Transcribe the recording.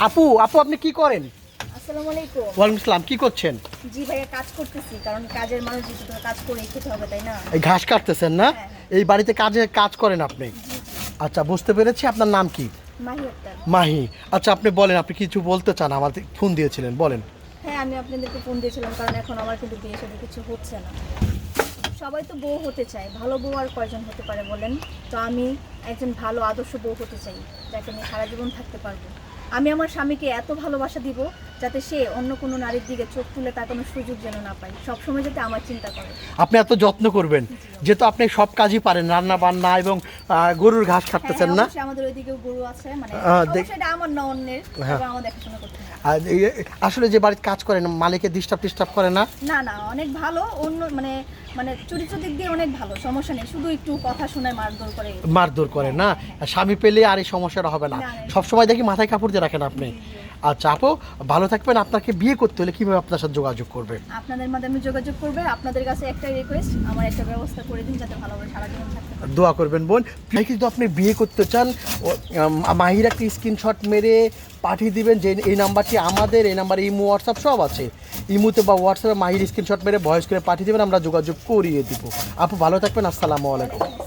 আপু আপু আপনি কি করেন? আসসালামু আলাইকুম। ওয়ালাইকুম আসসালাম। কি করছেন? জি ভাইয়া, কাজ করতেছি, কারণ কাজের মানুষ যেহেতু তো কাজ করে খেতে হবে, তাই না? এই ঘাস কাটতেছেন না? হ্যাঁ, এই বাড়িতে কাজ করেন আপনি? আচ্ছা, বুঝতে পেরেছি। আপনার নাম কি? মাহি আক্তার। মাহি। আচ্ছা, আপনি বলেন, আপনি কিছু বলতে চান? আমাদের ফোন দিয়েছিলেন, বলেন। হ্যাঁ, আমি আপনাদেরকে ফোন দিয়েছিলাম কারণ এখন আমার কিন্তু বিয়ে শাদী কিছু হচ্ছে না। সবাই তো বউ হতে চায়, ভালো বউ আর কয়জন হতে পারে বলেন? তো আমি একজন ভালো আদর্শ বউ হতে চাই, যাকে নিয়ে সারা জীবন থাকতে পারবো। আমি আমার স্বামীকে এত ভালোবাসা দিব যাতে সে অন্য কোনো নারীর দিকে চোখ তুলে তাকানোর সুযোগ যেন না পায়, সবসময় যাতে আমার চিন্তা করে। আপনি এত যত্ন করবেন, যেহেতু আপনি সব কাজই পারেন, রান্না বান্না এবং গরুর ঘাস কাটতেছেন না? অবশ্যই আমাদের ওইদিকেও গরু আছে, মানে দেখ- অবশ্যই এটা আমার না অন্যের, হ্যাঁ। তবে আমার দেখাশোনা করতে হয়। আর আসলে যে বাড়িতে কাজ করেন, মালিকের ডিস্টার্ব করে না? না না, অনেক ভালো, অন্য মানে মানে চরিত্র দিক দিয়ে অনেক ভালো, সমস্যা নেই, শুধু একটু কথা শোনায় মারধর করে। মারধর করে না? স্বামী পেলে আর এই সমস্যাটা হবে না। না, না। সবসময় দেখি মাথায় কাপড় দিয়ে রাখেন আপনি। আচ্ছা আপু, ভালো থাকবেন। আপনাকে বিয়ে করতে হলে কিভাবে আপনার সাথে যোগাযোগ করবে? আপনাদের মাধ্যমে যোগাযোগ করবে। আপনাদের কাছে একটা রিকোয়েস্ট, আমার একটা ব্যবস্থা করে দিন যাতে ভালোভাবে সারা জীবন থাকতে পারে। দোয়া করবেন বোন। কিন্তু আপনি বিয়ে করতে চান, মাহির একটা স্ক্রিনশট মেরে পাঠিয়ে দিবেন, যে এই নাম্বারটি আমাদের, এই নাম্বারে ইমো হোয়াটসঅ্যাপ সব আছে। ইমোতে বা হোয়াটসঅ্যাপে মাহির স্ক্রিনশট মেরে ভয়েস করে পাঠিয়ে দেবেন, আমরা যোগাযোগ করিয়ে দিব। আপু ভালো থাকবেন। আসসালামু আলাইকুম।